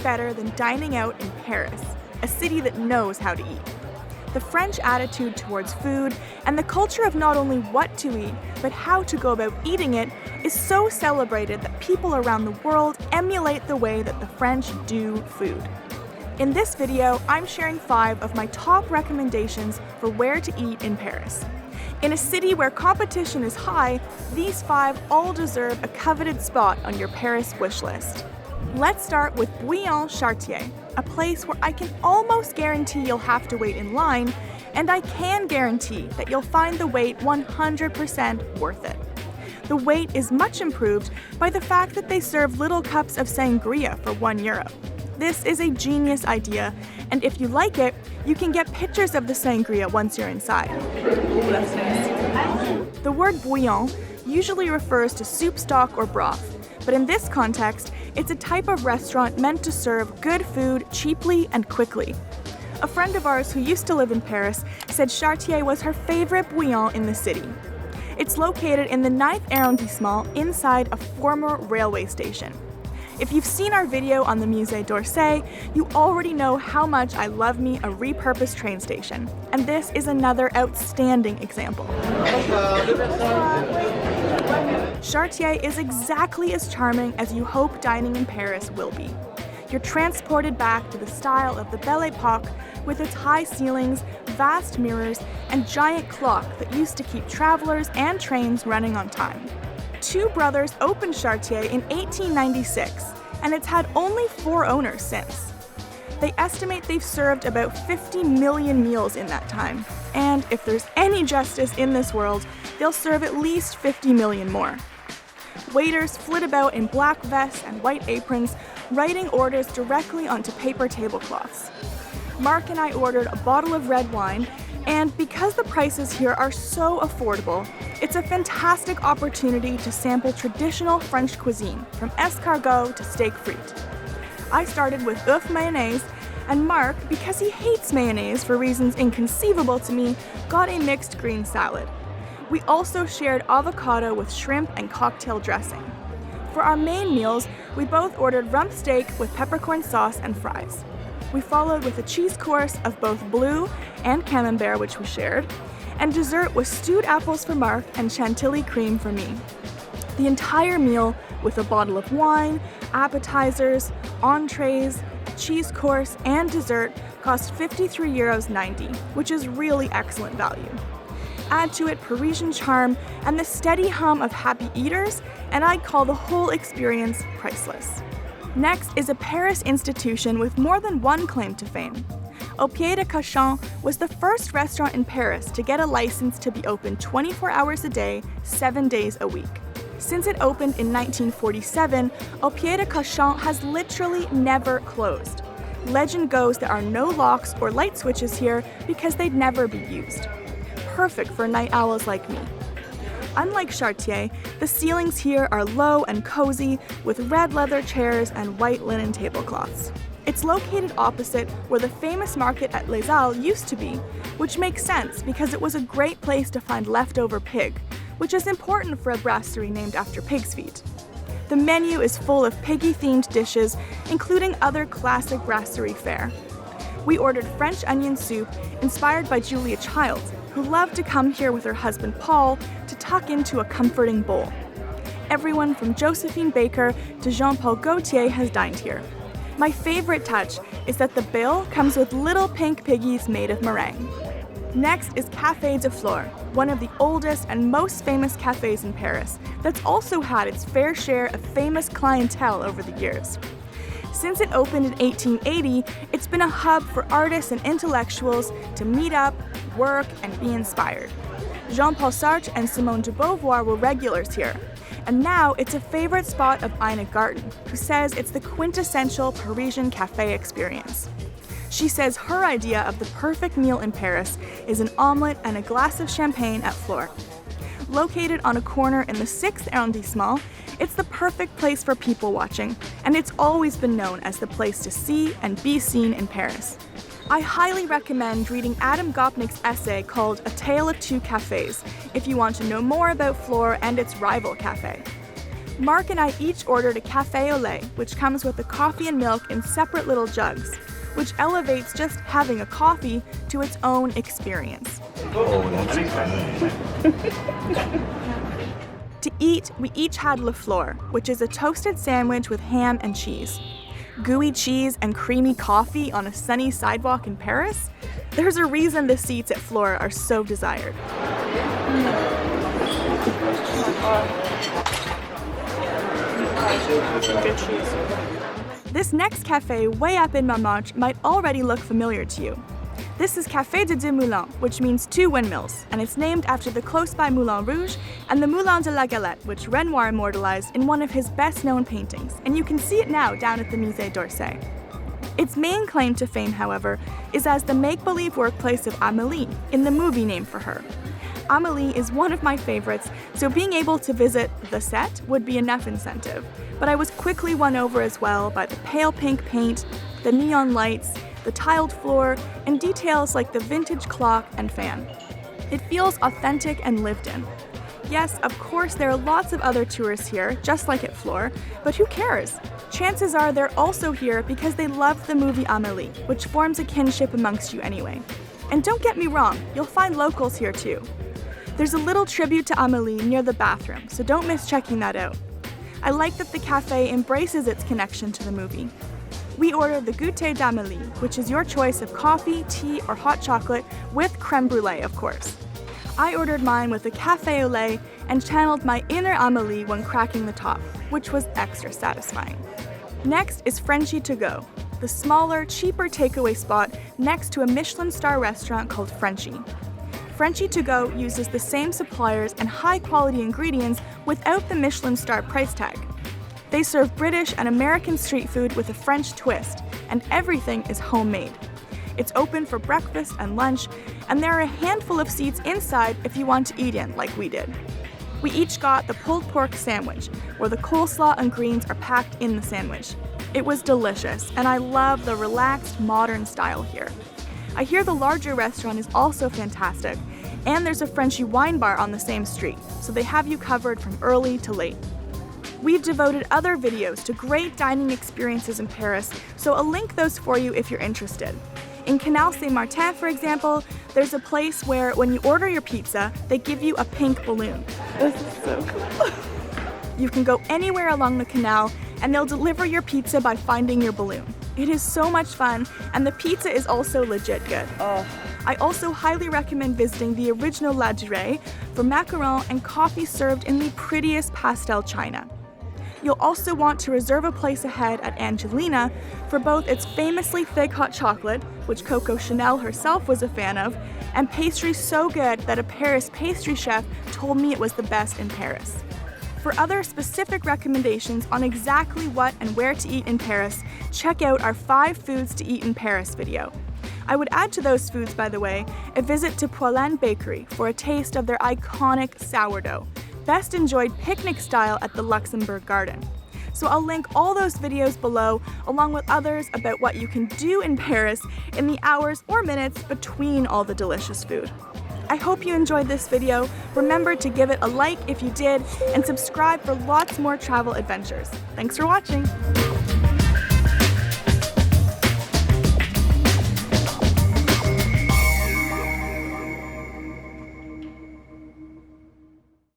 better than dining out in Paris, a city that knows how to eat. The French attitude towards food and the culture of not only what to eat, but how to go about eating it is so celebrated that people around the world emulate the way that the French do food. In this video, I'm sharing 5 of my top recommendations for where to eat in Paris. In a city where competition is high, these 5 all deserve a coveted spot on your Paris wish list. Let's start with Bouillon Chartier, a place where I can almost guarantee you'll have to wait in line, and I can guarantee that you'll find the wait 100% worth it. The wait is much improved by the fact that they serve little cups of sangria for €1. This is a genius idea, and if you like it, you can get pictures of the sangria once you're inside. Ooh, that's nice. The word bouillon usually refers to soup stock or broth, but in this context, it's a type of restaurant meant to serve good food cheaply and quickly. A friend of ours who used to live in Paris said Chartier was her favorite bouillon in the city. It's located in the 9th arrondissement inside a former railway station. If you've seen our video on the Musée d'Orsay, you already know how much I love me a repurposed train station, and this is another outstanding example. Chartier is exactly as charming as you hope dining in Paris will be. You're transported back to the style of the Belle Époque with its high ceilings, vast mirrors, and giant clock that used to keep travelers and trains running on time. 2 brothers opened Chartier in 1896, and it's had only 4 owners since. They estimate they've served about 50 million meals in that time, and if there's any justice in this world, they'll serve at least 50 million more. Waiters flit about in black vests and white aprons, writing orders directly onto paper tablecloths. Mark and I ordered a bottle of red wine, and because the prices here are so affordable, it's a fantastic opportunity to sample traditional French cuisine, from escargot to steak frites. I started with œuf mayonnaise, and Mark, because he hates mayonnaise for reasons inconceivable to me, got a mixed green salad. We also shared avocado with shrimp and cocktail dressing. For our main meals, we both ordered rump steak with peppercorn sauce and fries. We followed with a cheese course of both blue and camembert, which we shared, and dessert was stewed apples for Mark and chantilly cream for me. The entire meal, with a bottle of wine, appetizers, entrees, cheese course, and dessert, cost €53.90, which is really excellent value. Add to it Parisian charm and the steady hum of happy eaters, and I'd call the whole experience priceless. Next is a Paris institution with more than one claim to fame. Pied de Cochon was the first restaurant in Paris to get a license to be open 24 hours a day, 7 days a week. Since it opened in 1947, Pied de Cochon has literally never closed. Legend goes there are no locks or light switches here because they'd never be used. Perfect for night owls like me. Unlike Chartier, the ceilings here are low and cozy with red leather chairs and white linen tablecloths. It's located opposite where the famous market at Les Halles used to be, which makes sense because it was a great place to find leftover pig, which is important for a brasserie named after pig's feet. The menu is full of piggy-themed dishes, including other classic brasserie fare. We ordered French onion soup inspired by Julia Child, who loved to come here with her husband Paul to tuck into a comforting bowl. Everyone from Josephine Baker to Jean-Paul Gaultier has dined here. My favorite touch is that the bill comes with little pink piggies made of meringue. Next is Café de Flore, one of the oldest and most famous cafes in Paris that's also had its fair share of famous clientele over the years. Since it opened in 1880, it's been a hub for artists and intellectuals to meet up, work, and be inspired. Jean-Paul Sartre and Simone de Beauvoir were regulars here, and now it's a favorite spot of Ina Garten, who says it's the quintessential Parisian cafe experience. She says her idea of the perfect meal in Paris is an omelette and a glass of champagne at Flore. Located on a corner in the 6th arrondissement, it's the perfect place for people watching, and it's always been known as the place to see and be seen in Paris. I highly recommend reading Adam Gopnik's essay called A Tale of Two Cafes if you want to know more about Flore and its rival cafe. Mark and I each ordered a café au lait, which comes with the coffee and milk in separate little jugs, which elevates just having a coffee to its own experience. Oh, that's good. To eat, we each had Le Flore, which is a toasted sandwich with ham and cheese. Gooey cheese and creamy coffee on a sunny sidewalk in Paris? There's a reason the seats at Flore are so desired. Good cheese. This next cafe way up in Montmartre might already look familiar to you. This is Café de Deux Moulins, which means two windmills, and it's named after the close-by Moulin Rouge and the Moulin de la Galette, which Renoir immortalized in one of his best-known paintings, and you can see it now down at the Musée d'Orsay. Its main claim to fame, however, is as the make-believe workplace of Amélie, in the movie named for her. Amélie is one of my favorites, so being able to visit the set would be enough incentive. But I was quickly won over as well by the pale pink paint, the neon lights, the tiled floor, and details like the vintage clock and fan. It feels authentic and lived in. Yes, of course, there are lots of other tourists here, just like at Flore, but who cares? Chances are they're also here because they loved the movie Amélie, which forms a kinship amongst you anyway. And don't get me wrong, you'll find locals here too. There's a little tribute to Amélie near the bathroom, so don't miss checking that out. I like that the cafe embraces its connection to the movie. We ordered the goûter d'Amélie, which is your choice of coffee, tea, or hot chocolate with crème brûlée, of course. I ordered mine with a café au lait and channeled my inner Amélie when cracking the top, which was extra satisfying. Next is Frenchie To Go, the smaller, cheaper takeaway spot next to a Michelin Star restaurant called Frenchie. Frenchie To Go uses the same suppliers and high-quality ingredients without the Michelin Star price tag. They serve British and American street food with a French twist, and everything is homemade. It's open for breakfast and lunch, and there are a handful of seats inside if you want to eat in, like we did. We each got the pulled pork sandwich, where the coleslaw and greens are packed in the sandwich. It was delicious, and I love the relaxed, modern style here. I hear the larger restaurant is also fantastic, and there's a Frenchie wine bar on the same street, so they have you covered from early to late. We've devoted other videos to great dining experiences in Paris, so I'll link those for you if you're interested. In Canal Saint-Martin, for example, there's a place where when you order your pizza, they give you a pink balloon. This is so cool. You can go anywhere along the canal, and they'll deliver your pizza by finding your balloon. It is so much fun, and the pizza is also legit good. Oh. I also highly recommend visiting the original La Durée for macarons and coffee served in the prettiest pastel china. You'll also want to reserve a place ahead at Angelina for both its famously thick hot chocolate, which Coco Chanel herself was a fan of, and pastry so good that a Paris pastry chef told me it was the best in Paris. For other specific recommendations on exactly what and where to eat in Paris, check out our 5 Foods to Eat in Paris video. I would add to those foods, by the way, a visit to Poulain Bakery for a taste of their iconic sourdough, best enjoyed picnic style at the Luxembourg Garden. So I'll link all those videos below, along with others about what you can do in Paris in the hours or minutes between all the delicious food. I hope you enjoyed this video. Remember to give it a like if you did, and subscribe for lots more travel adventures. Thanks for watching.